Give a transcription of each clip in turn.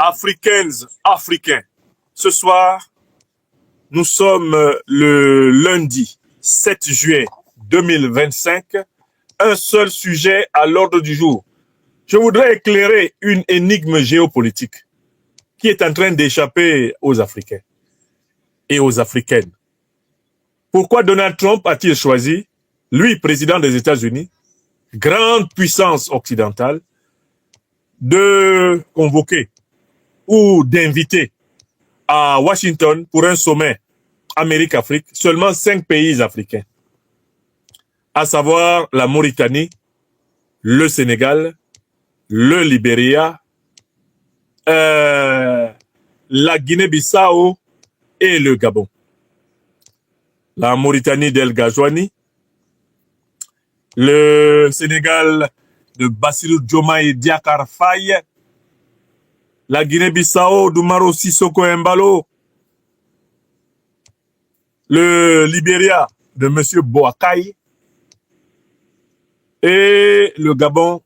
Africaines, Africains, ce soir, nous sommes le lundi 7 juin 2025. Un seul sujet à l'ordre du jour. Je voudrais éclairer une énigme géopolitique qui est en train d'échapper aux Africains et aux Africaines. Pourquoi Donald Trump a-t-il choisi, lui, président des États-Unis, grande puissance occidentale, de convoquer ou d'inviter à Washington pour un sommet Amérique-Afrique seulement 5 pays africains, à savoir la Mauritanie, le Sénégal, le Libéria, la Guinée-Bissau et le Gabon. La Mauritanie d'El Ghazouani, le Sénégal de Bassirou Diomaye Diakhar Faye, la Guinée-Bissau d'Umaro Sissoko Embalo, le Libéria de M. Boakai et le Gabon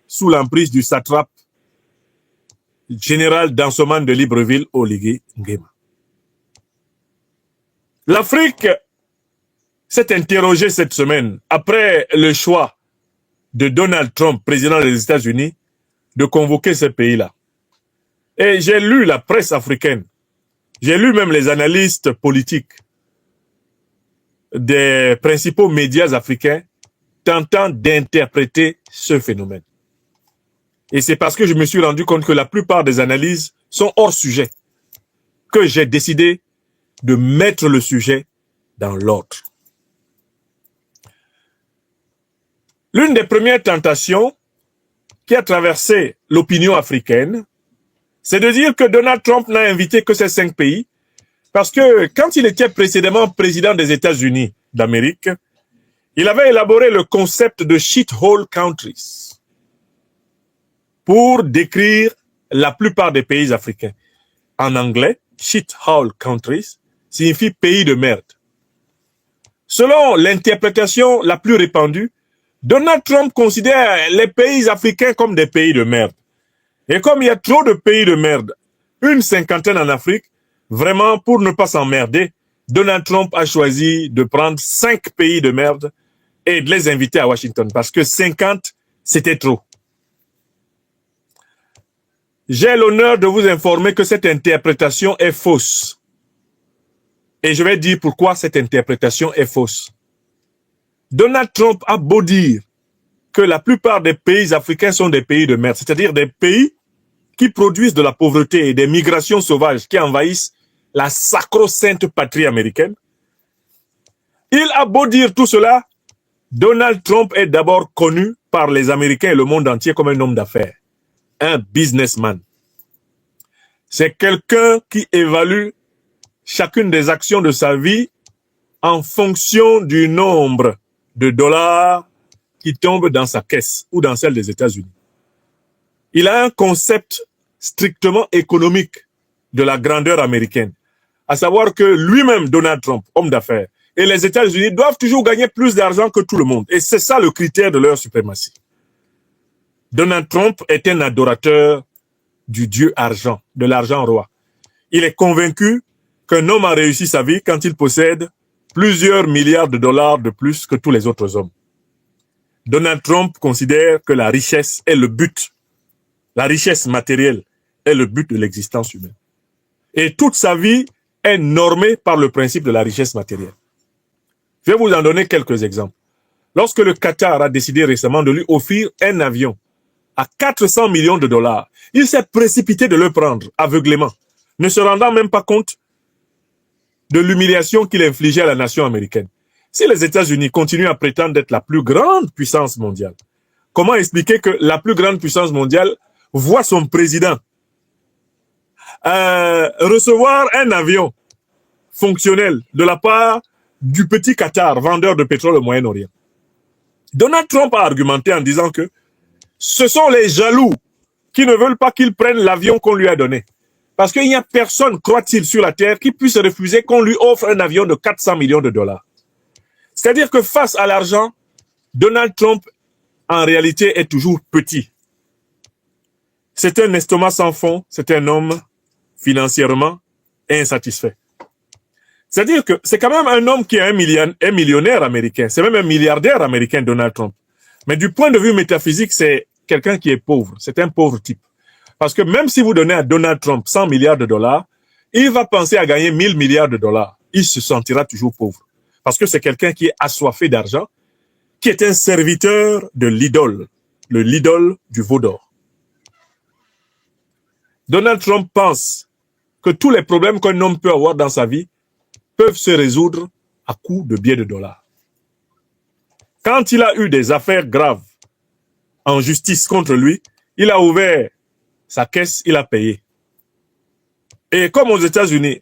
sous l'emprise du satrape général Dansoman de Libreville, Oligui Nguema. L'Afrique s'est interrogée cette semaine après le choix de Donald Trump, président des États-Unis, de convoquer ces pays-là. Et j'ai lu la presse africaine, j'ai lu même les analystes politiques des principaux médias africains tentant d'interpréter ce phénomène. Et c'est parce que je me suis rendu compte que la plupart des analyses sont hors sujet que j'ai décidé de mettre le sujet dans l'ordre. L'une des premières tentations qui a traversé l'opinion africaine, c'est de dire que Donald Trump n'a invité que ces 5 pays, parce que quand il était précédemment président des États-Unis d'Amérique, il avait élaboré le concept de shithole countries pour décrire la plupart des pays africains. En anglais, shithole countries signifie pays de merde. Selon l'interprétation la plus répandue, Donald Trump considère les pays africains comme des pays de merde. Et comme il y a trop de pays de merde, une cinquantaine en Afrique, vraiment pour ne pas s'emmerder, Donald Trump a choisi de prendre 5 pays de merde et de les inviter à Washington parce que 50, c'était trop. J'ai l'honneur de vous informer que cette interprétation est fausse. Et je vais dire pourquoi cette interprétation est fausse. Donald Trump a beau dire que la plupart des pays africains sont des pays de merde, c'est-à-dire des pays qui produisent de la pauvreté et des migrations sauvages qui envahissent la sacro-sainte patrie américaine. Il a beau dire tout cela, Donald Trump est d'abord connu par les Américains et le monde entier comme un homme d'affaires, un businessman. C'est quelqu'un qui évalue chacune des actions de sa vie en fonction du nombre de dollars qui tombent dans sa caisse ou dans celle des États-Unis. Il a un concept strictement économique de la grandeur américaine, à savoir que lui-même, Donald Trump, homme d'affaires, et les États-Unis doivent toujours gagner plus d'argent que tout le monde. Et c'est ça le critère de leur suprématie. Donald Trump est un adorateur du dieu argent, de l'argent roi. Il est convaincu qu'un homme a réussi sa vie quand il possède plusieurs milliards de dollars de plus que tous les autres hommes. Donald Trump considère que la richesse est le but. La richesse matérielle est le but de l'existence humaine. Et toute sa vie est normée par le principe de la richesse matérielle. Je vais vous en donner quelques exemples. Lorsque le Qatar a décidé récemment de lui offrir un avion à 400 millions de dollars, il s'est précipité de le prendre aveuglément, ne se rendant même pas compte de l'humiliation qu'il infligeait à la nation américaine. Si les États-Unis continuent à prétendre être la plus grande puissance mondiale, comment expliquer que la plus grande puissance mondiale voit son président recevoir un avion fonctionnel de la part du petit Qatar, vendeur de pétrole au Moyen-Orient? Donald Trump a argumenté en disant que ce sont les jaloux qui ne veulent pas qu'il prenne l'avion qu'on lui a donné. Parce qu'il n'y a personne, croit-il, sur la terre qui puisse refuser qu'on lui offre un avion de 400 millions de dollars. C'est-à-dire que face à l'argent, Donald Trump, en réalité, est toujours petit. C'est un estomac sans fond, c'est un homme financièrement insatisfait. C'est-à-dire que c'est quand même un homme qui est un millionnaire américain, c'est même un milliardaire américain, Donald Trump. Mais du point de vue métaphysique, c'est quelqu'un qui est pauvre, c'est un pauvre type. Parce que même si vous donnez à Donald Trump 100 milliards de dollars, il va penser à gagner 1000 milliards de dollars. Il se sentira toujours pauvre. Parce que c'est quelqu'un qui est assoiffé d'argent, qui est un serviteur de l'idole, l'idole du veau d'or. Donald Trump pense que tous les problèmes qu'un homme peut avoir dans sa vie peuvent se résoudre à coups de billets de dollars. Quand il a eu des affaires graves en justice contre lui, il a ouvert sa caisse, il a payé. Et comme aux États-Unis,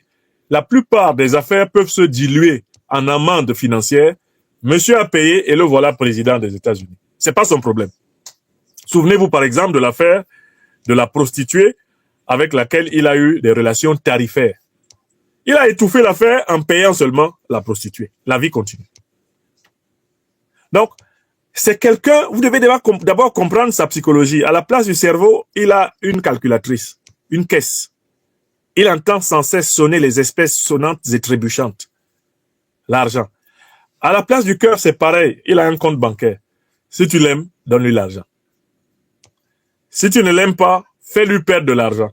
la plupart des affaires peuvent se diluer en amende financière, monsieur a payé et le voilà président des États-Unis. C'est pas son problème. Souvenez-vous par exemple de l'affaire de la prostituée avec laquelle il a eu des relations tarifaires. Il a étouffé l'affaire en payant seulement la prostituée. La vie continue. Donc, c'est quelqu'un, vous devez d'abord comprendre sa psychologie. À la place du cerveau, il a une calculatrice, une caisse. Il entend sans cesse sonner les espèces sonnantes et trébuchantes. L'argent. À la place du cœur, c'est pareil. Il a un compte bancaire. Si tu l'aimes, donne-lui l'argent. Si tu ne l'aimes pas, fais-lui perdre de l'argent.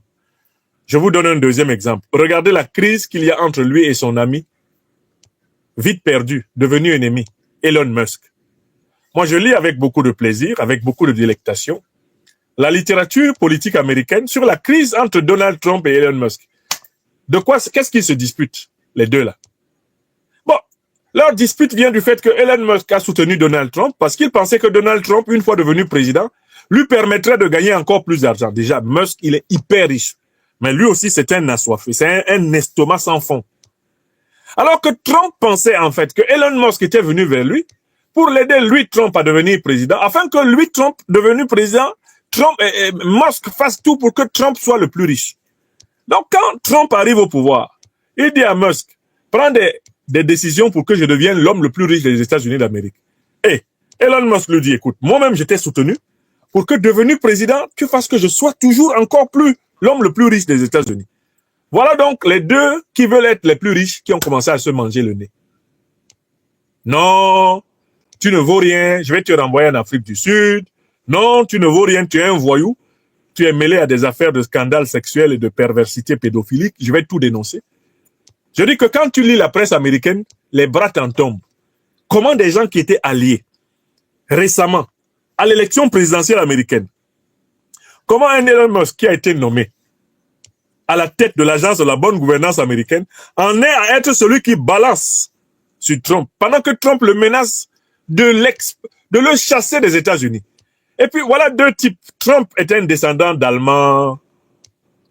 Je vous donne un deuxième exemple. Regardez la crise qu'il y a entre lui et son ami, vite perdu, devenu ennemi, Elon Musk. Moi, je lis avec beaucoup de plaisir, avec beaucoup de délectation, la littérature politique américaine sur la crise entre Donald Trump et Elon Musk. De quoi, qu'est-ce qu'ils se disputent, les deux là? Bon, leur dispute vient du fait que Elon Musk a soutenu Donald Trump parce qu'il pensait que Donald Trump, une fois devenu président, lui permettrait de gagner encore plus d'argent. Déjà, Musk, il est hyper riche. Mais lui aussi, c'est un assoiffé, c'est un estomac sans fond. Alors que Trump pensait en fait que Elon Musk était venu vers lui pour l'aider, lui, Trump, à devenir président, afin que lui, Trump, devenu président, Trump et Musk fassent tout pour que Trump soit le plus riche. Donc, quand Trump arrive au pouvoir, il dit à Musk, prends des décisions pour que je devienne l'homme le plus riche des États-Unis d'Amérique. Et Elon Musk lui dit, écoute, moi-même, j'étais soutenu pour que devenu président, tu fasses que je sois toujours encore plus l'homme le plus riche des États-Unis. Voilà donc les deux qui veulent être les plus riches qui ont commencé à se manger le nez. Non, tu ne vaux rien, je vais te renvoyer en Afrique du Sud. Non, tu ne vaux rien, tu es un voyou. Tu es mêlé à des affaires de scandales sexuels et de perversité pédophilique. Je vais tout dénoncer. Je dis que quand tu lis la presse américaine, les bras t'en tombent. Comment des gens qui étaient alliés récemment à l'élection présidentielle américaine, comment un Elon Musk qui a été nommé à la tête de l'agence de la bonne gouvernance américaine en est à être celui qui balance sur Trump, pendant que Trump le menace de le chasser des États-Unis. Et puis voilà deux types. Trump est un descendant d'Allemands,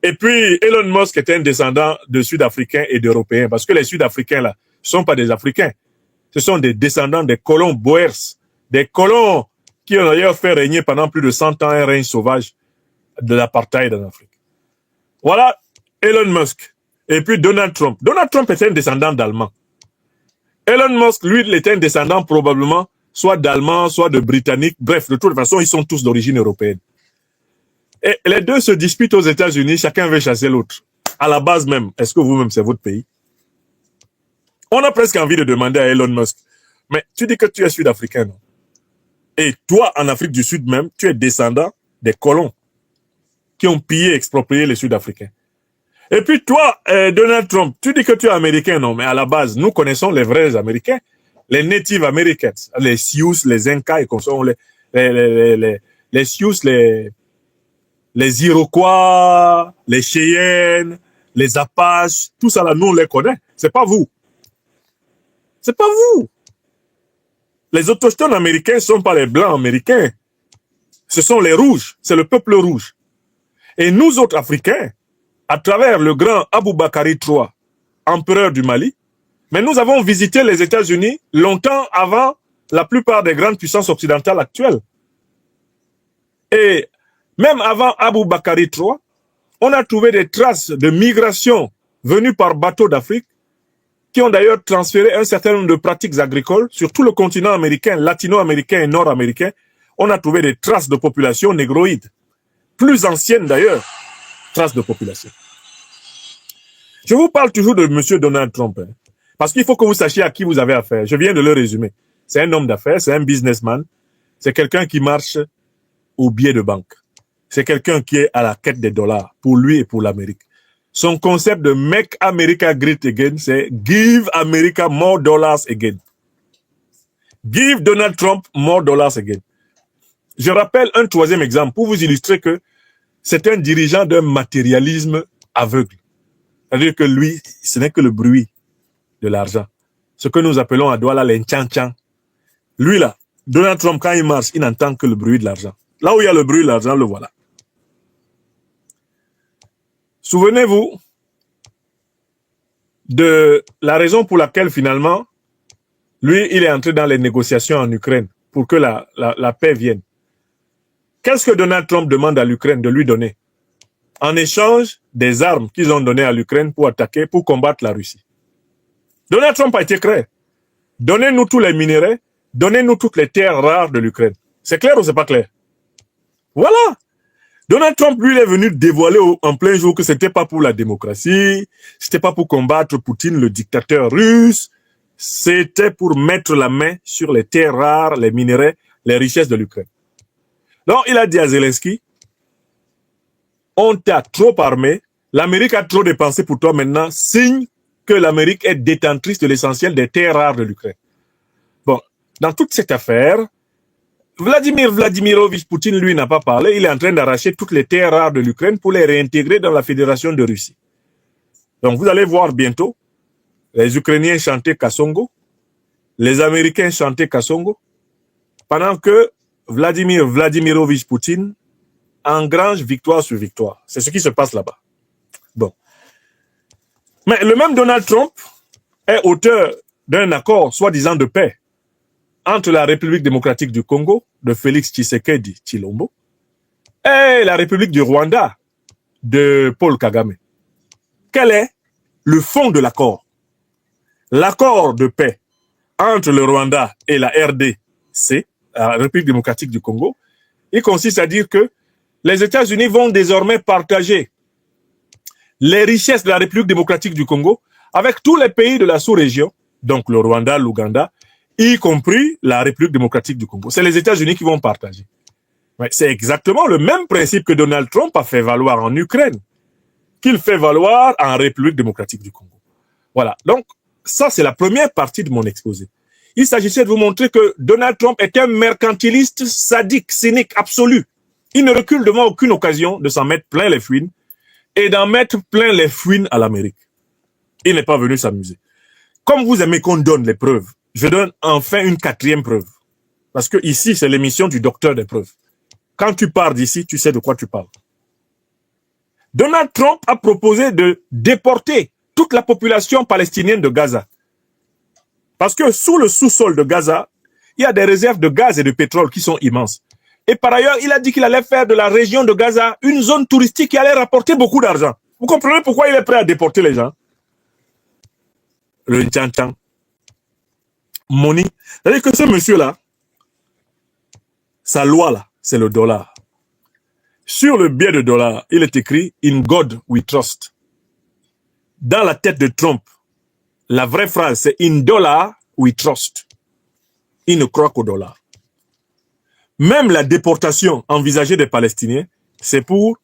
et puis Elon Musk est un descendant de Sud-Africains et d'Européens, parce que les Sud-Africains là ne sont pas des Africains, ce sont des descendants des colons Boers, des colons qui ont d'ailleurs fait régner pendant plus de 100 ans un règne sauvage de l'apartheid en Afrique. Voilà Elon Musk. Et puis Donald Trump. Donald Trump était un descendant d'Allemand. Elon Musk, lui, il était un descendant probablement soit d'Allemands, soit de Britanniques. Bref, de toute façon, ils sont tous d'origine européenne. Et les deux se disputent aux États-Unis, chacun veut chasser l'autre. À la base même, est-ce que vous-même, c'est votre pays? On a presque envie de demander à Elon Musk, mais tu dis que tu es sud-africain, non? Et toi, en Afrique du Sud même, tu es descendant des colons qui ont pillé et exproprié les Sud-Africains. Et puis toi, Donald Trump, tu dis que tu es américain, non? Mais à la base, nous connaissons les vrais Américains, les Native Americans, les Sioux, les Incas, et comme ça, les Sioux, les Iroquois, les Cheyennes, les Apaches, tout ça là, nous on les connaît. C'est pas vous. C'est pas vous. Les autochtones américains ne sont pas les blancs américains. Ce sont les rouges. C'est le peuple rouge. Et nous autres Africains, à travers le grand Aboubakari III, empereur du Mali, mais nous avons visité les États-Unis longtemps avant la plupart des grandes puissances occidentales actuelles. Et même avant Aboubakari III, on a trouvé des traces de migration venues par bateau d'Afrique qui ont d'ailleurs transféré un certain nombre de pratiques agricoles sur tout le continent américain, latino-américain et nord-américain. On a trouvé des traces de population négroïde. plus ancienne d'ailleurs, trace de population. Je vous parle toujours de M. Donald Trump, hein, parce qu'il faut que vous sachiez à qui vous avez affaire. Je viens de le résumer. C'est un homme d'affaires, c'est un businessman, c'est quelqu'un qui marche au biais de banque. C'est quelqu'un qui est à la quête des dollars pour lui et pour l'Amérique. Son concept de Make America Great Again, c'est Give America more dollars again. Give Donald Trump more dollars again. Je rappelle un troisième exemple pour vous illustrer que c'est un dirigeant d'un matérialisme aveugle. C'est-à-dire que lui, ce n'est que le bruit de l'argent. Ce que nous appelons à Douala les tchan-tchan. Lui là, Donald Trump, quand il marche, il n'entend que le bruit de l'argent. Là où il y a le bruit de l'argent, le voilà. Souvenez-vous de la raison pour laquelle finalement, lui, il est entré dans les négociations en Ukraine pour que la paix vienne. Qu'est-ce que Donald Trump demande à l'Ukraine de lui donner? En échange des armes qu'ils ont données à l'Ukraine pour attaquer, pour combattre la Russie. Donald Trump a été clair. Donnez-nous tous les minéraux, donnez-nous toutes les terres rares de l'Ukraine. C'est clair ou c'est pas clair? Voilà. Donald Trump, lui, il est venu dévoiler en plein jour que c'était pas pour la démocratie, c'était pas pour combattre Poutine, le dictateur russe, c'était pour mettre la main sur les terres rares, les minéraux, les richesses de l'Ukraine. Donc, il a dit à Zelensky, on t'a trop armé, l'Amérique a trop dépensé pour toi maintenant, signe que l'Amérique est détentrice de l'essentiel des terres rares de l'Ukraine. Bon, dans toute cette affaire, Vladimir Vladimirovich Poutine, lui, n'a pas parlé. Il est en train d'arracher toutes les terres rares de l'Ukraine pour les réintégrer dans la Fédération de Russie. Donc, vous allez voir bientôt les Ukrainiens chanter Kassongo, les Américains chanter Kassongo, pendant que Vladimir Vladimirovich Poutine engrange victoire sur victoire. C'est ce qui se passe là-bas. Bon. Mais le même Donald Trump est auteur d'un accord soi-disant de paix entre la République démocratique du Congo, de Félix Tshisekedi Tshilombo, et la République du Rwanda, de Paul Kagame. Quel est le fond de l'accord? L'accord de paix entre le Rwanda et la RDC, la République démocratique du Congo, il consiste à dire que les États-Unis vont désormais partager les richesses de la République démocratique du Congo avec tous les pays de la sous-région, donc le Rwanda, l'Ouganda, y compris la République démocratique du Congo. C'est les États-Unis qui vont partager. C'est exactement le même principe que Donald Trump a fait valoir en Ukraine, qu'il fait valoir en République démocratique du Congo. Voilà. Donc, ça, c'est la première partie de mon exposé. Il s'agissait de vous montrer que Donald Trump est un mercantiliste sadique, cynique, absolu. Il ne recule devant aucune occasion de s'en mettre plein les fouines et d'en mettre plein les fouines à l'Amérique. Il n'est pas venu s'amuser. Comme vous aimez qu'on donne les preuves, je donne enfin une quatrième preuve. Parce que ici, c'est l'émission du docteur des preuves. Quand tu pars d'ici, tu sais de quoi tu parles. Donald Trump a proposé de déporter toute la population palestinienne de Gaza. Parce que sous le sous-sol de Gaza, il y a des réserves de gaz et de pétrole qui sont immenses. Et par ailleurs, il a dit qu'il allait faire de la région de Gaza une zone touristique qui allait rapporter beaucoup d'argent. Vous comprenez pourquoi il est prêt à déporter les gens? Le tchan-tchan. Money. C'est-à-dire que ce monsieur-là, sa loi là, c'est le dollar. Sur le billet de dollar, il est écrit « In God we trust ». Dans la tête de Trump, la vraie phrase, c'est « In dollar we trust ». Il ne croit qu'au dollar. Même la déportation envisagée des Palestiniens, c'est pour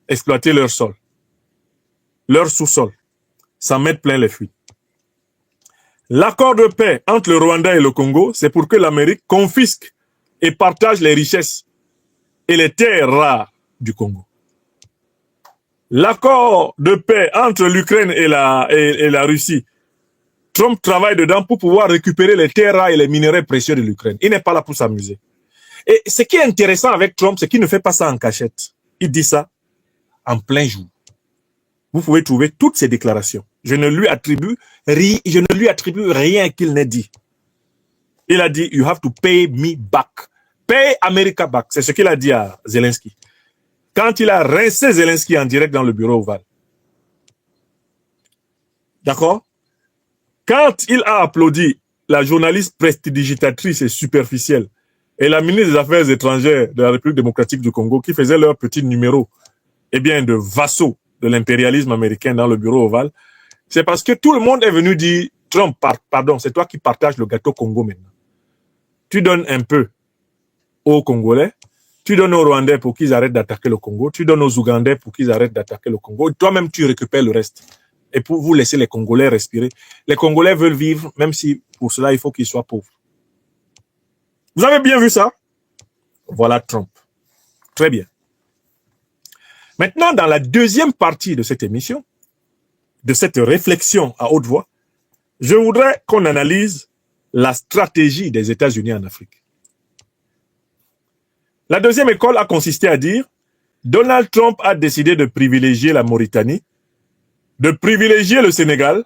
exploiter leur sol, leur sous-sol, s'en mettre plein les fuites. L'accord de paix entre le Rwanda et le Congo, c'est pour que l'Amérique confisque et partage les richesses et les terres rares du Congo. L'accord de paix entre l'Ukraine et la Russie, Trump travaille dedans pour pouvoir récupérer les terres rares et les minéraux précieux de l'Ukraine. Il n'est pas là pour s'amuser. Et ce qui est intéressant avec Trump, c'est qu'il ne fait pas ça en cachette. Il dit ça en plein jour. Vous pouvez trouver toutes ces déclarations. Je ne lui attribue rien qu'il n'ait dit. Il a dit, you have to pay me back. Pay America back. C'est ce qu'il a dit à Zelensky. Quand il a rincé Zelensky en direct dans le bureau ovale. D'accord? Quand il a applaudi la journaliste prestidigitatrice et superficielle et la ministre des Affaires étrangères de la République démocratique du Congo qui faisaient leur petit numéro de vassaux de l'impérialisme américain dans le bureau ovale, c'est parce que tout le monde est venu dire Trump, pardon, c'est toi qui partages le gâteau Congo maintenant. Tu donnes un peu aux Congolais, tu donnes aux Rwandais pour qu'ils arrêtent d'attaquer le Congo, tu donnes aux Ougandais pour qu'ils arrêtent d'attaquer le Congo, toi-même tu récupères le reste. Et pour vous laisser les Congolais respirer. Les Congolais veulent vivre, même si pour cela il faut qu'ils soient pauvres. Vous avez bien vu ça? Voilà Trump. Très bien. Maintenant, dans la deuxième partie de cette émission, de cette réflexion à haute voix, je voudrais qu'on analyse la stratégie des États-Unis en Afrique. La deuxième école a consisté à dire Donald Trump a décidé de privilégier la Mauritanie, de privilégier le Sénégal,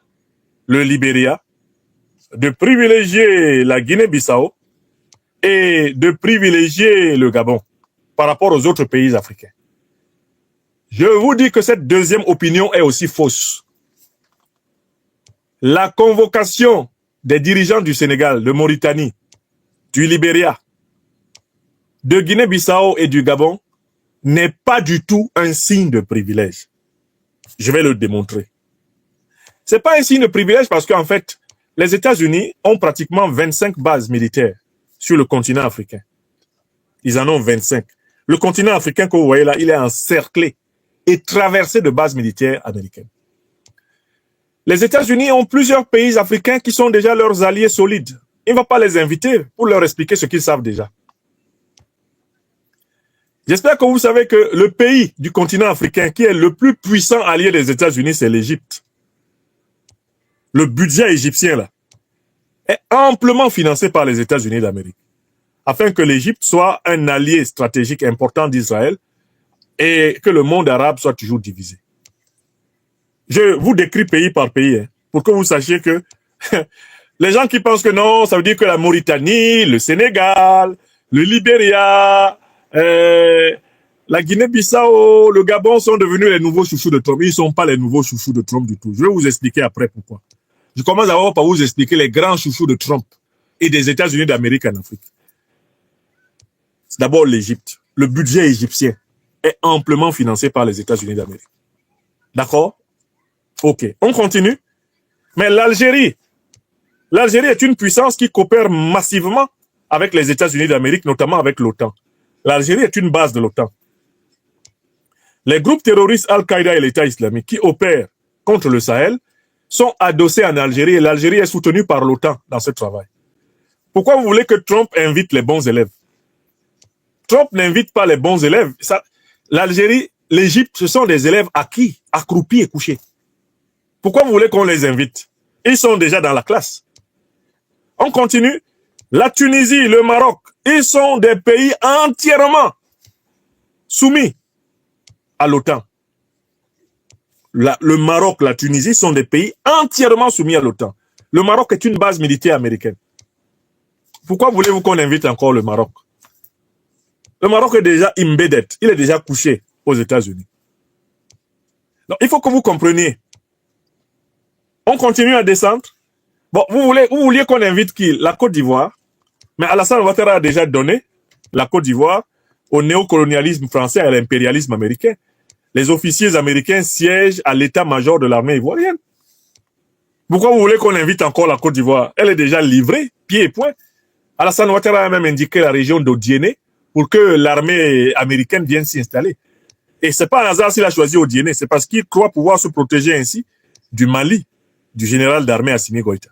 le Libéria, de privilégier la Guinée-Bissau et de privilégier le Gabon par rapport aux autres pays africains. Je vous dis que cette deuxième opinion est aussi fausse. La convocation des dirigeants du Sénégal, de Mauritanie, du Libéria, de Guinée-Bissau et du Gabon n'est pas du tout un signe de privilège. Je vais le démontrer. Ce n'est pas un signe de privilège parce qu'en fait, les États-Unis ont pratiquement 25 bases militaires sur le continent africain. Ils en ont 25. Le continent africain que vous voyez là, il est encerclé et traversé de bases militaires américaines. Les États-Unis ont plusieurs pays africains qui sont déjà leurs alliés solides. Il ne va pas les inviter pour leur expliquer ce qu'ils savent déjà. J'espère que vous savez que le pays du continent africain qui est le plus puissant allié des États-Unis, c'est l'Égypte. Le budget égyptien là est amplement financé par les États-Unis d'Amérique, afin que l'Égypte soit un allié stratégique important d'Israël et que le monde arabe soit toujours divisé. Je vous décris pays par pays, pour que vous sachiez que les gens qui pensent que non, ça veut dire que la Mauritanie, le Sénégal, le Libéria, la Guinée-Bissau, le Gabon sont devenus les nouveaux chouchous de Trump. Ils ne sont pas les nouveaux chouchous de Trump du tout. Je vais vous expliquer après pourquoi. Je commence d'abord par vous expliquer les grands chouchous de Trump et des États-Unis d'Amérique en Afrique. C'est d'abord l'Égypte. Le budget égyptien est amplement financé par les États-Unis d'Amérique. D'accord? Ok, on continue. Mais l'Algérie est une puissance qui coopère massivement avec les États-Unis d'Amérique, notamment avec l'OTAN. L'Algérie est une base de l'OTAN. Les groupes terroristes Al-Qaïda et l'État islamique qui opèrent contre le Sahel sont adossés en Algérie et l'Algérie est soutenue par l'OTAN dans ce travail. Pourquoi vous voulez que Trump invite les bons élèves? Trump n'invite pas les bons élèves. L'Algérie, l'Égypte, ce sont des élèves acquis, accroupis et couchés. Pourquoi vous voulez qu'on les invite? Ils sont déjà dans la classe. On continue. La Tunisie, le Maroc, ils sont des pays entièrement soumis à l'OTAN. Le Maroc, la Tunisie sont des pays entièrement soumis à l'OTAN. Le Maroc est une base militaire américaine. Pourquoi voulez-vous qu'on invite encore le Maroc? Le Maroc est déjà embedded, il est déjà couché aux États-Unis. Donc, il faut que vous compreniez. On continue à descendre. Bon, vous vouliez qu'on invite qui? La Côte d'Ivoire. Mais Alassane Ouattara a déjà donné la Côte d'Ivoire au néocolonialisme français et à l'impérialisme américain. Les officiers américains siègent à l'état-major de l'armée ivoirienne. Pourquoi vous voulez qu'on invite encore la Côte d'Ivoire? Elle est déjà livrée, pied et poing. Alassane Ouattara a même indiqué la région d'Odiéné pour que l'armée américaine vienne s'y installer. Et ce n'est pas un hasard s'il a choisi Odiéné, c'est parce qu'il croit pouvoir se protéger ainsi du Mali, du général d'armée Assimi Goïta.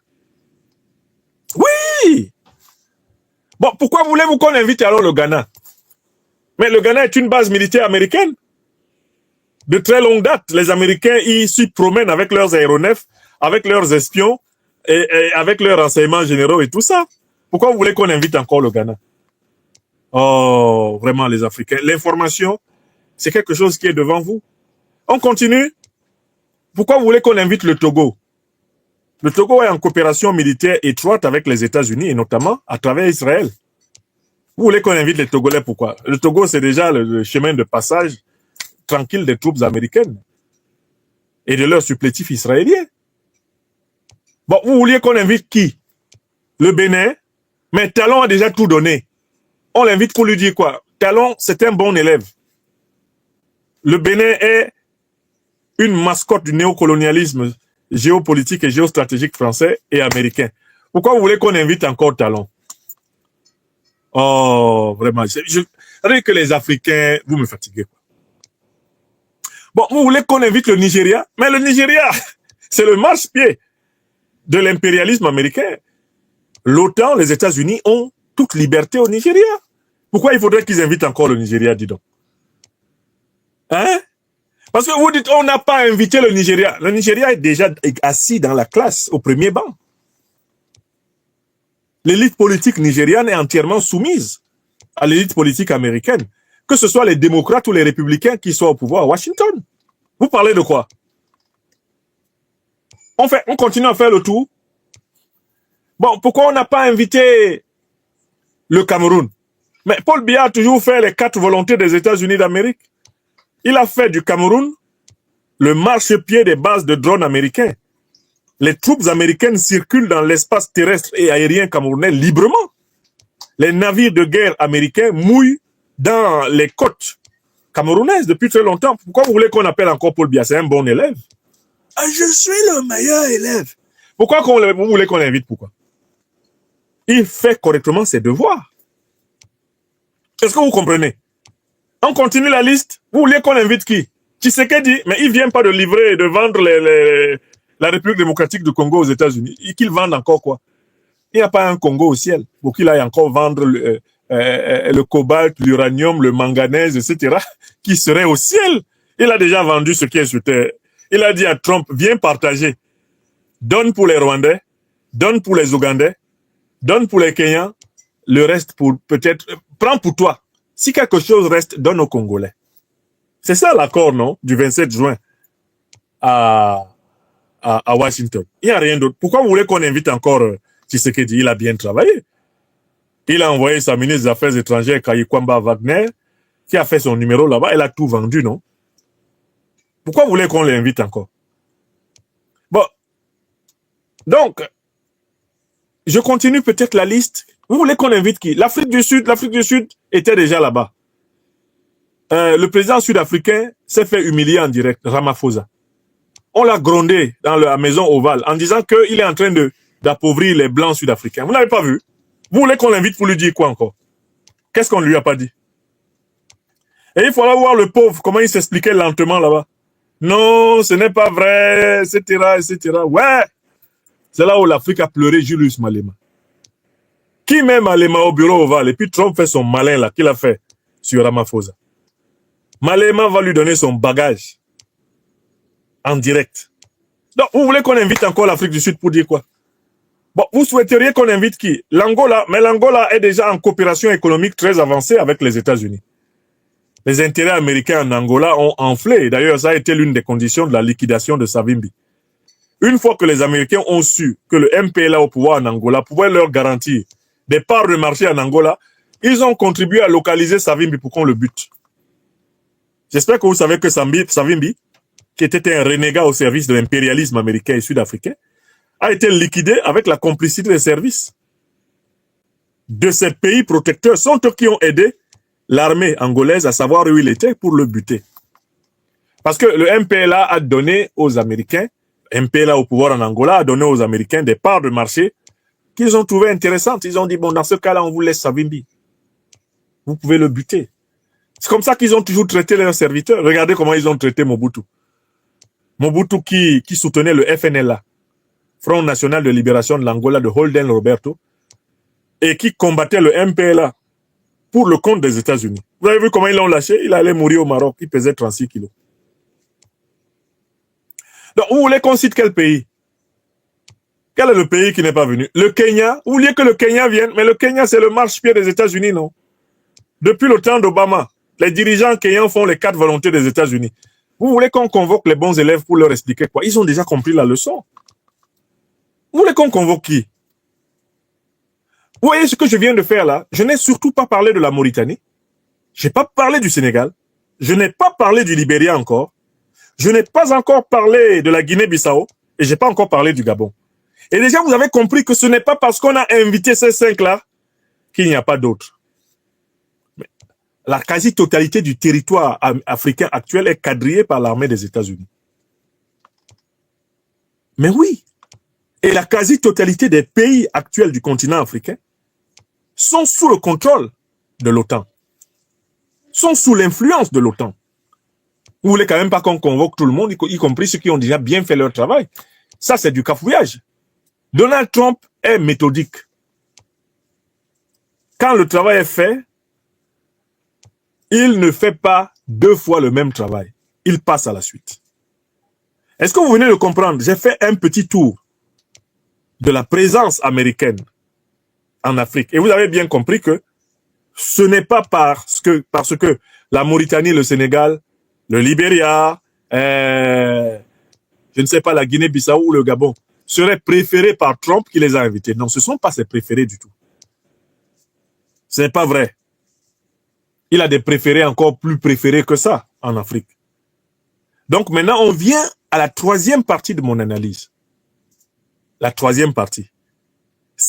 Oui! Bon, pourquoi voulez-vous qu'on invite alors le Ghana? Mais le Ghana est une base militaire américaine. De très longue date, les Américains y s'y promènent avec leurs aéronefs, avec leurs espions, et avec leurs renseignements généraux et tout ça. Pourquoi vous voulez qu'on invite encore le Ghana? Oh, vraiment les Africains. L'information, c'est quelque chose qui est devant vous. On continue. Pourquoi vous voulez qu'on invite le Togo? Le Togo est en coopération militaire étroite avec les États-Unis et notamment à travers Israël. Vous voulez qu'on invite les Togolais, pourquoi? Le Togo, c'est déjà le chemin de passage tranquille des troupes américaines et de leurs supplétifs israéliens. Bon, vous vouliez qu'on invite qui? Le Bénin? Mais Talon a déjà tout donné. on l'invite pour lui dire quoi? Talon, c'est un bon élève. Le Bénin est une mascotte du néocolonialisme géopolitique et géostratégique français et américain. Pourquoi vous voulez qu'on invite encore Talon? Oh, vraiment. Je que les Africains, vous me fatiguez, quoi. Bon, vous voulez qu'on invite le Nigeria? Mais le Nigeria, c'est le marche-pied de l'impérialisme américain. L'OTAN, les États-Unis ont toute liberté au Nigeria. Pourquoi il faudrait qu'ils invitent encore le Nigeria, dis donc? Hein? Parce que vous dites, on n'a pas invité le Nigeria. Le Nigeria est déjà assis dans la classe, au premier banc. L'élite politique nigériane est entièrement soumise à l'élite politique américaine, que ce soit les démocrates ou les républicains qui soient au pouvoir à Washington. Vous parlez de quoi? On continue à faire le tour. Bon, pourquoi on n'a pas invité le Cameroun? Mais Paul Biya a toujours fait les 4 volontés des États-Unis d'Amérique. Il a fait du Cameroun le marchepied des bases de drones américains. Les troupes américaines circulent dans l'espace terrestre et aérien camerounais librement. Les navires de guerre américains mouillent dans les côtes camerounaises depuis très longtemps. Pourquoi vous voulez qu'on appelle encore Paul Biya? C'est un bon élève. Ah, je suis le meilleur élève. Pourquoi vous voulez qu'on l'invite? Pourquoi? Il fait correctement ses devoirs. Est-ce que vous comprenez? On continue la liste. Vous voulez qu'on invite qui? Tshisekedi, mais il ne vient pas de livrer et de vendre la République démocratique du Congo aux États-Unis. Qu'il vende encore quoi? Il n'y a pas un Congo au ciel pour qu'il aille encore vendre le cobalt, l'uranium, le manganèse, etc., qui serait au ciel. Il a déjà vendu ce qui est sur terre. Il a dit à Trump, viens partager. Donne pour les Rwandais, donne pour les Ougandais, donne pour les Kenyans, le reste pour peut-être... Prends pour toi. Si quelque chose reste, donne aux Congolais. C'est ça l'accord, non? Du 27 juin à Washington. Il n'y a rien d'autre. Pourquoi vous voulez qu'on invite encore Tshisekedi? Il a bien travaillé. Il a envoyé sa ministre des Affaires étrangères, Kayikwamba Wagner, qui a fait son numéro là-bas. Elle a tout vendu, non? Pourquoi vous voulez qu'on l'invite encore? Bon. Donc, je continue peut-être la liste. Vous voulez qu'on invite qui? L'Afrique du Sud était déjà là-bas. Le président sud-africain s'est fait humilier en direct, Ramaphosa. On l'a grondé dans la maison ovale en disant qu'il est en train d'appauvrir les blancs sud-africains. Vous n'avez pas vu? Vous voulez qu'on l'invite pour lui dire quoi encore? Qu'est-ce qu'on ne lui a pas dit? Et il faudra voir le pauvre, comment il s'expliquait lentement là-bas. Non, ce n'est pas vrai, etc., etc. Ouais! C'est là où l'Afrique a pleuré Julius Malema. Qui met Malema au bureau ovale? Et puis Trump fait son malin là, qu'il a fait sur Ramaphosa. Malema va lui donner son bagage en direct. Donc, vous voulez qu'on invite encore l'Afrique du Sud pour dire quoi? Bon, vous souhaiteriez qu'on invite qui? L'Angola, mais l'Angola est déjà en coopération économique très avancée avec les États-Unis. Les intérêts américains en Angola ont enflé. D'ailleurs, ça a été l'une des conditions de la liquidation de Savimbi. Une fois que les Américains ont su que le MPLA au pouvoir en Angola pouvait leur garantir des parts de marché en Angola, ils ont contribué à localiser Savimbi pour qu'on le bute. J'espère que vous savez que Savimbi, qui était un renégat au service de l'impérialisme américain et sud-africain, a été liquidé avec la complicité des services de ces pays protecteurs. Sont eux qui ont aidé l'armée angolaise à savoir où il était pour le buter. Parce que le MPLA a donné aux Américains, MPLA au pouvoir en Angola a donné aux Américains des parts de marché qu'ils ont trouvées intéressantes. Ils ont dit, bon, dans ce cas-là, on vous laisse Savimbi. Vous pouvez le buter. C'est comme ça qu'ils ont toujours traité leurs serviteurs. Regardez comment ils ont traité Mobutu. Mobutu qui soutenait le FNLA, Front National de Libération de l'Angola de Holden Roberto, et qui combattait le MPLA pour le compte des États-Unis. Vous avez vu comment ils l'ont lâché? Il allait mourir au Maroc, il pesait 36 kilos. Donc, vous voulez qu'on cite quel pays? Quel est le pays qui n'est pas venu? Le Kenya. Vous vouliez que le Kenya vienne? Mais le Kenya, c'est le marche-pied des États-Unis, non? Depuis le temps d'Obama, les dirigeants kenyans font les 4 volontés des États-Unis. Vous voulez qu'on convoque les bons élèves pour leur expliquer quoi? Ils ont déjà compris la leçon. Vous voulez qu'on convoque qui? Vous voyez ce que je viens de faire là? Je n'ai surtout pas parlé de la Mauritanie. Je n'ai pas parlé du Sénégal. Je n'ai pas parlé du Libéria encore. Je n'ai pas encore parlé de la Guinée-Bissau. Et je n'ai pas encore parlé du Gabon. Et déjà, vous avez compris que ce n'est pas parce qu'on a invité ces 5 là qu'il n'y a pas d'autres. la quasi-totalité du territoire africain actuel est quadrillée par l'armée des États-Unis. Mais oui, et la quasi-totalité des pays actuels du continent africain sont sous le contrôle de l'OTAN, sont sous l'influence de l'OTAN. Vous voulez quand même pas qu'on convoque tout le monde, y compris ceux qui ont déjà bien fait leur travail. Ça, c'est du cafouillage. Donald Trump est méthodique. Quand le travail est fait, il ne fait pas 2 fois le même travail. Il passe à la suite. Est-ce que vous venez de comprendre? J'ai fait un petit tour de la présence américaine en Afrique. Et vous avez bien compris que ce n'est pas parce que la Mauritanie, le Sénégal, le Libéria, je ne sais pas, la Guinée-Bissau ou le Gabon seraient préférés par Trump qui les a invités. Non, ce ne sont pas ses préférés du tout. Ce n'est pas vrai. Il a des préférés encore plus préférés que ça en Afrique. Donc maintenant, on vient à la 3e partie de mon analyse. La 3e partie.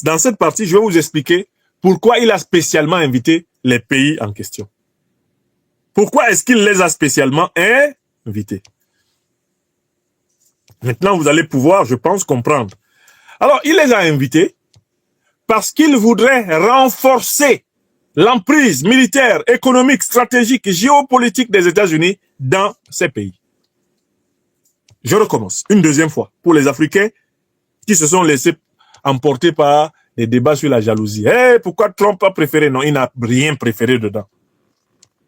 Dans cette partie, je vais vous expliquer pourquoi il a spécialement invité les pays en question. Pourquoi est-ce qu'il les a spécialement invités? Maintenant, vous allez pouvoir, je pense, comprendre. Alors, il les a invités parce qu'il voudrait renforcer l'emprise militaire, économique, stratégique, géopolitique des États-Unis dans ces pays. Je recommence une 2e fois pour les Africains qui se sont laissés emporter par des débats sur la jalousie. Pourquoi Trump a préféré? Non, il n'a rien préféré dedans.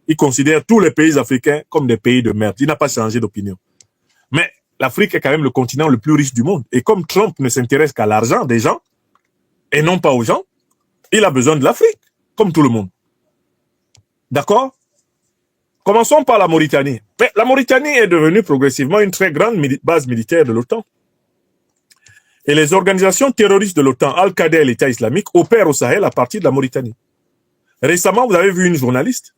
Il considère tous les pays africains comme des pays de merde. Il n'a pas changé d'opinion. Mais l'Afrique est quand même le continent le plus riche du monde. Et comme Trump ne s'intéresse qu'à l'argent des gens, et non pas aux gens, il a besoin de l'Afrique, comme tout le monde. D'accord? Commençons par la Mauritanie. Mais la Mauritanie est devenue progressivement une très grande base militaire de l'OTAN. Et les organisations terroristes de l'OTAN, Al-Qaïda et l'État islamique, opèrent au Sahel à partir de la Mauritanie. Récemment, vous avez vu une journaliste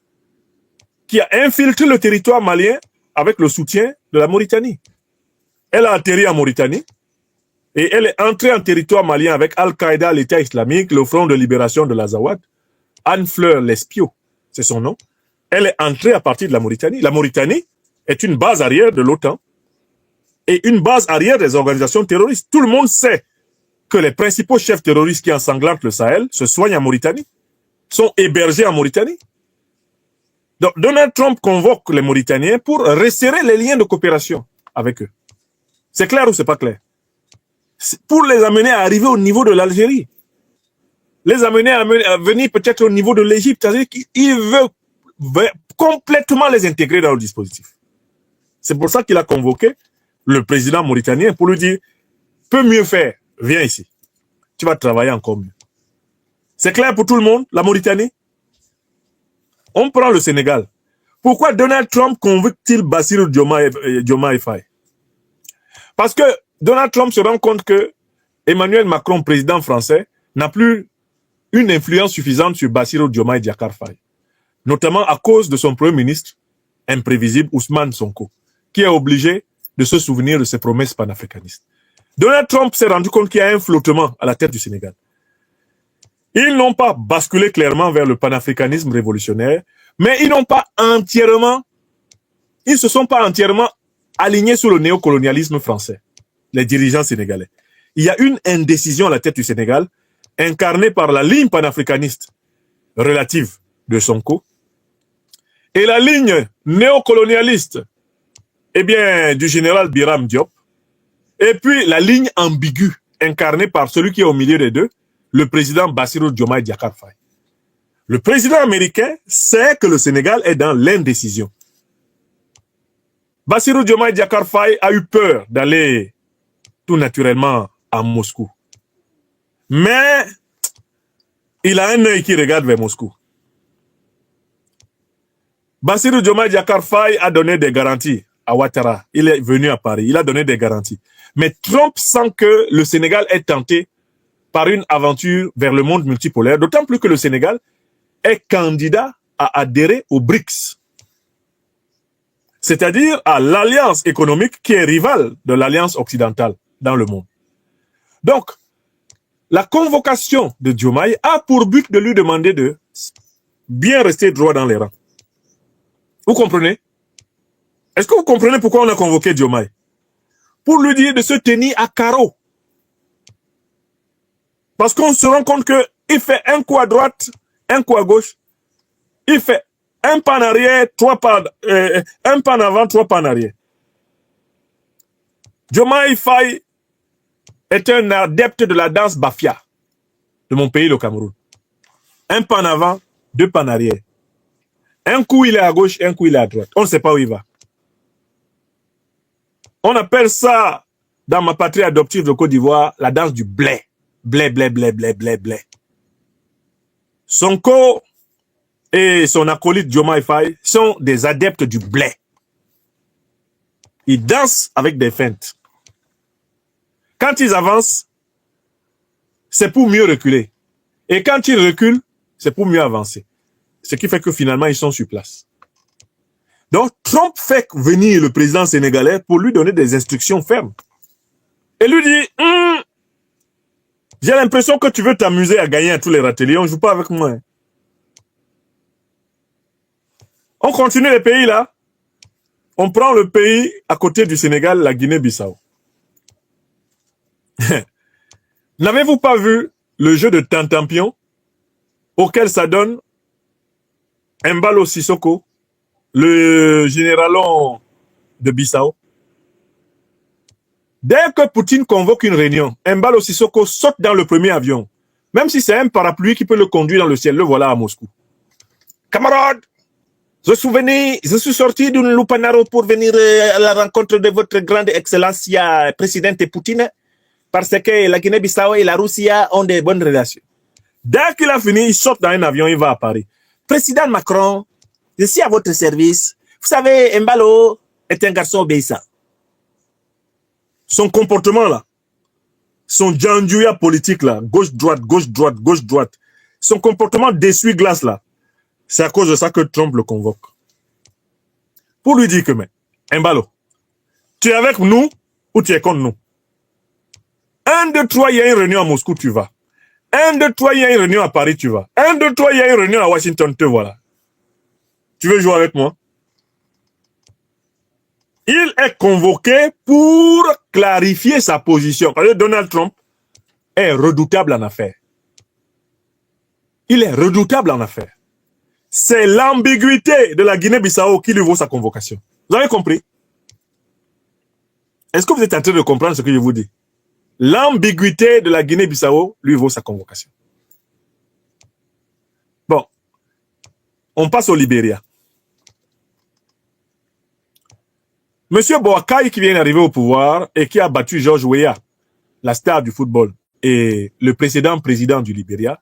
qui a infiltré le territoire malien avec le soutien de la Mauritanie. Elle a atterri en Mauritanie et elle est entrée en territoire malien avec Al-Qaïda, l'État islamique, le Front de libération de l'Azawad. Anne-Fleur Lespio, c'est son nom. Elle est entrée à partir de la Mauritanie. La Mauritanie est une base arrière de l'OTAN et une base arrière des organisations terroristes. Tout le monde sait que les principaux chefs terroristes qui ensanglantent le Sahel se soignent en Mauritanie, sont hébergés en Mauritanie. Donc, Donald Trump convoque les Mauritaniens pour resserrer les liens de coopération avec eux. C'est clair ou c'est pas clair? Pour les amener à arriver au niveau de l'Algérie. Les amener à venir peut-être au niveau de l'Égypte. C'est-à-dire qu'il veut complètement les intégrer dans le dispositif. C'est pour ça qu'il a convoqué le président mauritanien pour lui dire « Peut mieux faire, viens ici. Tu vas travailler encore mieux. » C'est clair pour tout le monde, la Mauritanie? On prend le Sénégal. Pourquoi Donald Trump convoque-t-il Bassirou Diomaye Faye? Parce que Donald Trump se rend compte que Emmanuel Macron, président français, n'a plus une influence suffisante sur Bassirou Diomaye Diakhar Faye. Notamment à cause de son premier ministre imprévisible, Ousmane Sonko, qui est obligé de se souvenir de ses promesses panafricanistes. Donald Trump s'est rendu compte qu'il y a un flottement à la tête du Sénégal. Ils n'ont pas basculé clairement vers le panafricanisme révolutionnaire, mais ils se sont pas entièrement alignés sur le néocolonialisme français, les dirigeants sénégalais. Il y a une indécision à la tête du Sénégal, incarnée par la ligne panafricaniste relative de Sonko, et la ligne néocolonialiste, du général Biram Diop, et puis la ligne ambiguë, incarnée par celui qui est au milieu des deux, le président Bassirou Diomaye Diakhar Faye. Le président américain sait que le Sénégal est dans l'indécision. Bassirou Diomaye Diakhar Faye a eu peur d'aller tout naturellement à Moscou. Mais il a un œil qui regarde vers Moscou. Bassirou Diomaye Diakhar Faye a donné des garanties à Ouattara. Il est venu à Paris, il a donné des garanties. Mais Trump sent que le Sénégal est tenté par une aventure vers le monde multipolaire, d'autant plus que le Sénégal est candidat à adhérer aux BRICS, c'est-à-dire à l'alliance économique qui est rivale de l'alliance occidentale dans le monde. Donc, la convocation de Diomaye a pour but de lui demander de bien rester droit dans les rangs. Vous comprenez? Est-ce que vous comprenez pourquoi on a convoqué Diomaye? Pour lui dire de se tenir à carreau. Parce qu'on se rend compte qu'il fait un coup à droite, un coup à gauche. Il fait un pas en arrière, un pas en avant, 3 pas en arrière. Diomaye Faye est un adepte de la danse Bafia de mon pays, le Cameroun. Un pas en avant, 2 pas en arrière. Un coup, il est à gauche, un coup, il est à droite. On ne sait pas où il va. On appelle ça, dans ma patrie adoptive de Côte d'Ivoire, la danse du blé. Blé, blé, blé, blé, blé, blé. Sonko et son acolyte Diomaye Faye sont des adeptes du blé. Ils dansent avec des feintes. Quand ils avancent, c'est pour mieux reculer. Et quand ils reculent, c'est pour mieux avancer. Ce qui fait que finalement, ils sont sur place. Donc, Trump fait venir le président sénégalais pour lui donner des instructions fermes. Et lui dit, j'ai l'impression que tu veux t'amuser à gagner à tous les râteliers, on ne joue pas avec moi. Hein. On continue les pays là. On prend le pays à côté du Sénégal, la Guinée-Bissau. N'avez-vous pas vu le jeu de Tantampion auquel ça donne Embalo Sissoko, le généralon de Bissau? Dès que Poutine convoque une réunion, Embalo Sissoko saute dans le premier avion. Même si c'est un parapluie qui peut le conduire dans le ciel, le voilà à Moscou. Camarades, je suis sorti d'une Lupanaro pour venir à la rencontre de votre grande excellence, présidente Poutine, parce que la Guinée-Bissau et la Russie ont des bonnes relations. Dès qu'il a fini, il saute dans un avion, il va à Paris. Président Macron, je suis à votre service. Vous savez, Embalo est un garçon obéissant. Son comportement là, son djandjouya politique là, gauche-droite, gauche-droite, gauche-droite, son comportement d'essuie-glace là, c'est à cause de ça que Trump le convoque. Pour lui dire que, mais, Embalo, tu es avec nous ou tu es contre nous? 1, 2, 3, il y a une réunion à Moscou, tu vas. 1, 2, 3, il y a une réunion à Paris, tu vas. 1, 2, 3, il y a une réunion à Washington, te voilà. Tu veux jouer avec moi? Il est convoqué pour clarifier sa position. Parce que Donald Trump est redoutable en affaires. Il est redoutable en affaires. C'est l'ambiguïté de la Guinée-Bissau qui lui vaut sa convocation. Vous avez compris? Est-ce que vous êtes en train de comprendre ce que je vous dis? L'ambiguïté de la Guinée-Bissau lui vaut sa convocation. Bon, on passe au Libéria. Monsieur Boakai, qui vient d'arriver au pouvoir et qui a battu George Weah, la star du football, et le précédent président du Libéria,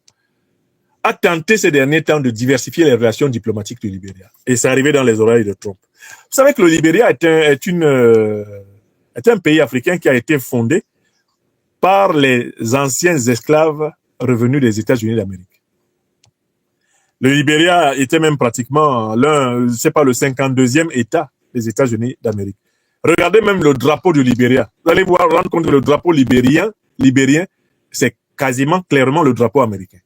a tenté ces derniers temps de diversifier les relations diplomatiques du Libéria. Et c'est arrivé dans les oreilles de Trump. Vous savez que le Libéria est un pays africain qui a été fondé par les anciens esclaves revenus des États-Unis d'Amérique. Le Libéria était même pratiquement le 52e État des États-Unis d'Amérique. Regardez même le drapeau du Libéria. Vous allez vous rendre compte que le drapeau libérien, c'est quasiment clairement le drapeau américain.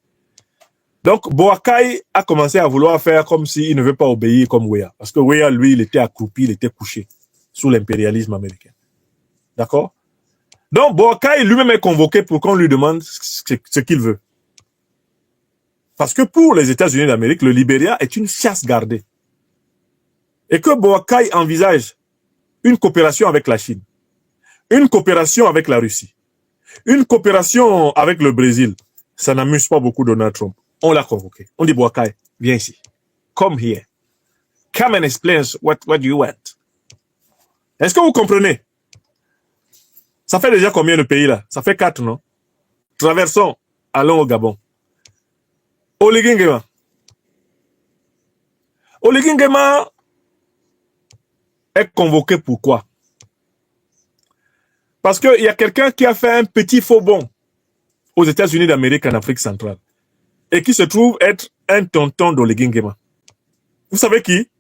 Donc, Boakai a commencé à vouloir faire comme s'il ne veut pas obéir comme Weah. Parce que Weah, lui, il était accroupi, il était couché sous l'impérialisme américain. D'accord? Donc, Boakai lui-même est convoqué pour qu'on lui demande ce qu'il veut. Parce que pour les États-Unis d'Amérique, le Libéria est une chasse gardée. Et que Boakai envisage une coopération avec la Chine, une coopération avec la Russie, une coopération avec le Brésil, ça n'amuse pas beaucoup Donald Trump. On l'a convoqué. On dit, Boakai, viens ici. Come here. Come and explain what you want. Est-ce que vous comprenez? Ça fait déjà combien de pays là? Ça fait 4, non? Traversons. Allons au Gabon. Oligui Nguema. Oligui Nguema est convoqué pourquoi? Parce qu'il y a quelqu'un qui a fait un petit faux bond aux États-Unis d'Amérique en Afrique centrale et qui se trouve être un tonton d'Oligui Nguema. Vous savez qui?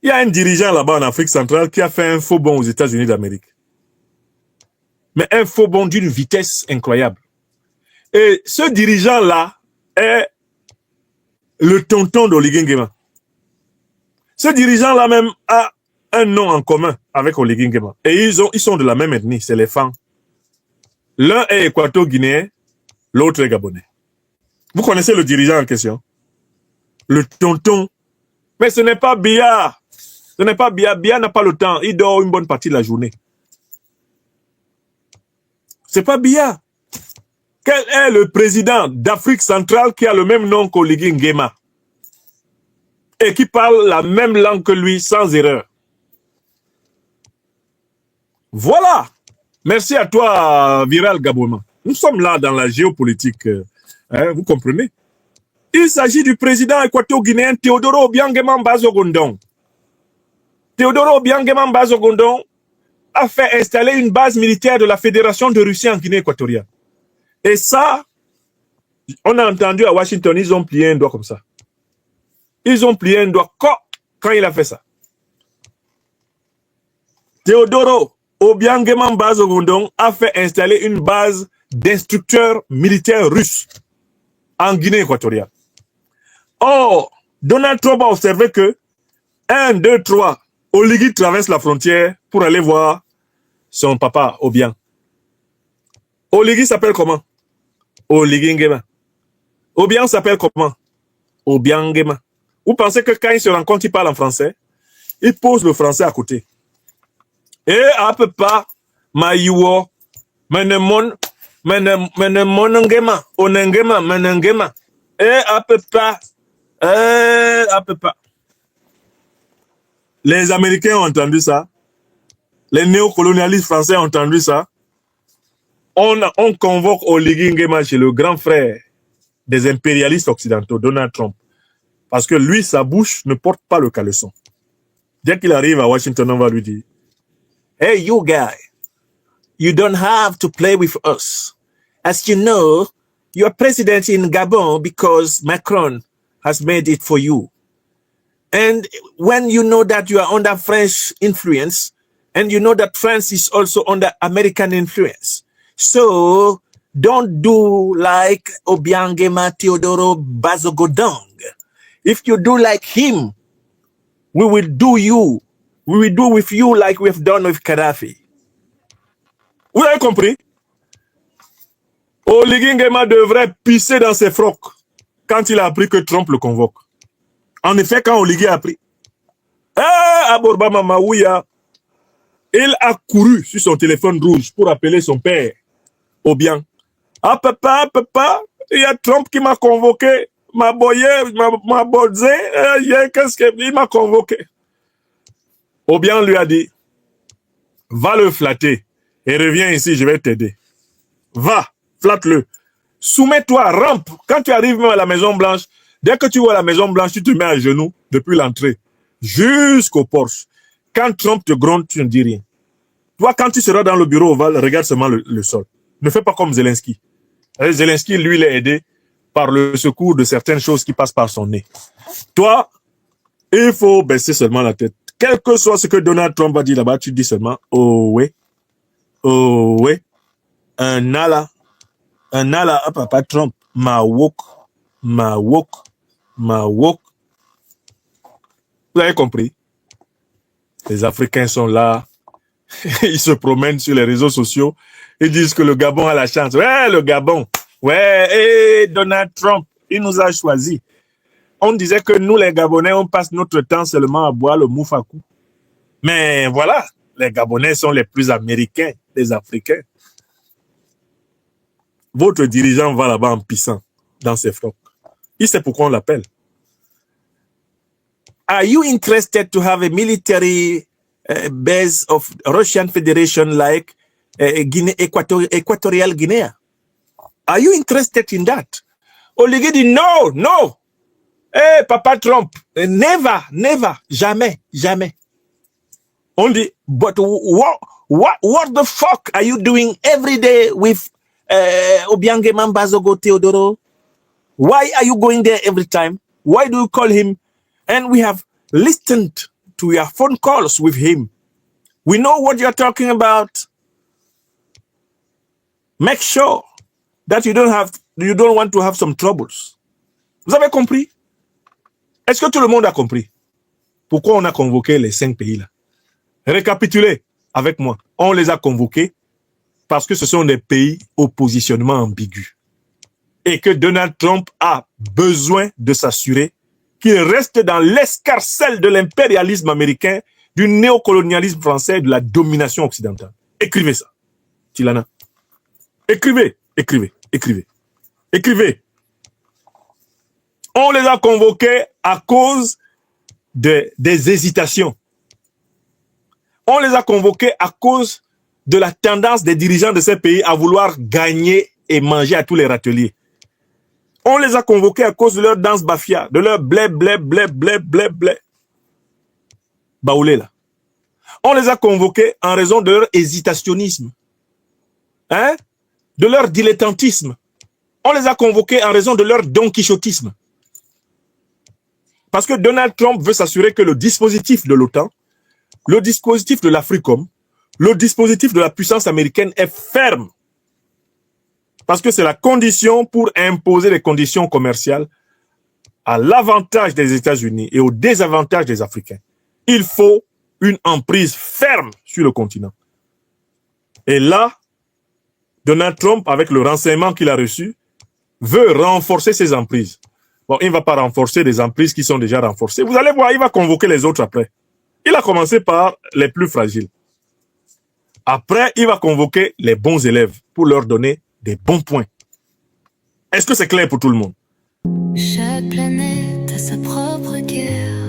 Il y a un dirigeant là-bas en Afrique centrale qui a fait un faux bond aux États-Unis d'Amérique. Mais un faux bond d'une vitesse incroyable. Et ce dirigeant-là est le tonton d'Oligui Nguema. Ce dirigeant-là même a un nom en commun avec Oligui Nguema. Et ils sont de la même ethnie, c'est les Fang. L'un est équato-guinéen, l'autre est gabonais. Vous connaissez le dirigeant en question? Le tonton. Mais ce n'est pas Biya. Ce n'est pas Biya. Biya n'a pas le temps. Il dort une bonne partie de la journée. C'est pas Biya. Quel est le président d'Afrique centrale qui a le même nom qu'Oligui Nguema et qui parle la même langue que lui sans erreur? Voilà. Merci à toi, Viral Gabouema. Nous sommes là dans la géopolitique. Vous comprenez? Il s'agit du président équato-guinéen Teodoro Obiang Bazogondon. Teodoro Obiang Bazogondon a fait installer une base militaire de la Fédération de Russie en Guinée équatoriale. Et ça, on a entendu à Washington, ils ont plié un doigt comme ça. Ils ont plié un doigt quand il a fait ça. Teodoro Obiang Bazogondon a fait installer une base d'instructeurs militaires russes en Guinée équatoriale. Or, Donald Trump a observé que 1, 2, 3, Oligui traverse la frontière pour aller voir son papa Obiang. Oligui s'appelle comment? Oligui Nguema. Obiang s'appelle comment? Obiang Nguema. Vous pensez que quand ils se rencontrent, ils parlent en français? Ils posent le français à côté. Et à peu pas, Maïwo, Menemon, Menemonengema, Onengema, Menengema. Et à peu pas. Les Américains ont entendu ça. Les néocolonialistes français ont entendu ça. On convoque Oligui Nguema chez le grand frère des impérialistes occidentaux, Donald Trump. Parce que lui, sa bouche ne porte pas le caleçon. Dès qu'il arrive à Washington, on va lui dire, "Hey, you guy, you don't have to play with us. As you know, you are president in Gabon because Macron has made it for you. And when you know that you are under French influence, and you know that France is also under American influence, so don't do like Obiang Nguema Teodoro Bazogodong. If you do like him, we will do with you like we've done with Gaddafi." Vous avez compris? Oligui Nguema devrait pisser dans ses frocs quand il a appris que Trump le convoque. En effet, quand Oligui a appris, Aborbama Maouya, il a couru sur son téléphone rouge pour appeler son père, Obiang. Papa, il y a Trump qui m'a convoqué, m'a boyé, m'a bolzé, qu'est-ce qu'il m'a convoqué? Obiang lui a dit, va le flatter et reviens ici, je vais t'aider. Va, flatte-le. Soumets-toi, rampe. Quand tu arrives même à la Maison Blanche, dès que tu vois la Maison Blanche, tu te mets à genoux depuis l'entrée jusqu'au porche. Quand Trump te gronde, tu ne dis rien. Toi, quand tu seras dans le bureau ovale, regarde seulement le sol. Ne fais pas comme Zelensky. Zelensky, lui, il est aidé par le secours de certaines choses qui passent par son nez. Toi, il faut baisser seulement la tête. Quel que soit ce que Donald Trump va dire là-bas, tu dis seulement, oh oui, un ala, papa Trump, ma woke. Vous avez compris? Les Africains sont là, ils se promènent sur les réseaux sociaux, ils disent que le Gabon a la chance. Ouais, le Gabon. Ouais, Donald Trump, il nous a choisis. On disait que nous, les Gabonais, on passe notre temps seulement à boire le moufakou. Mais voilà, les Gabonais sont les plus américains des Africains. Votre dirigeant va là-bas en pissant dans ses frocs. Il sait pourquoi on l'appelle. Are you interested to have a military base of Russian Federation like Guinea, Equatorial Guinea? Are you interested in that? Oligui dit no. Hey, Papa Trump, never, jamais. On dit, but what the fuck are you doing every day with Obiang Nguema Bazogo Teodoro? Why are you going there every time? Why do you call him? And we have listened to your phone calls with him. We know what you're talking about. Make sure that you don't want to have some troubles. Vous avez compris? Est-ce que tout le monde a compris? Pourquoi on a convoqué les 5 pays-là? Récapitulez avec moi. On les a convoqués parce que ce sont des pays au positionnement ambigu. Et que Donald Trump a besoin de s'assurer qu'il reste dans l'escarcelle de l'impérialisme américain, du néocolonialisme français, de la domination occidentale. Écrivez ça, Tilana. Écrivez, écrivez, écrivez, écrivez. On les a convoqués à cause des hésitations. On les a convoqués à cause de la tendance des dirigeants de ces pays à vouloir gagner et manger à tous les râteliers. On les a convoqués à cause de leur danse bafia, de leur blé, blé, blé, blé, blé, blé. Baoulé là. On les a convoqués en raison de leur hésitationnisme. Hein? De leur dilettantisme. On les a convoqués en raison de leur donquichotisme. Parce que Donald Trump veut s'assurer que le dispositif de l'OTAN, le dispositif de l'Africom, le dispositif de la puissance américaine est ferme. Parce que c'est la condition pour imposer les conditions commerciales à l'avantage des États-Unis et au désavantage des Africains. Il faut une emprise ferme sur le continent. Et là, Donald Trump, avec le renseignement qu'il a reçu, veut renforcer ses emprises. Bon, il ne va pas renforcer des emprises qui sont déjà renforcées. Vous allez voir, il va convoquer les autres après. Il a commencé par les plus fragiles. Après, il va convoquer les bons élèves pour leur donner des bons points. Est-ce que c'est clair pour tout le monde? Chaque planète a sa propre guerre.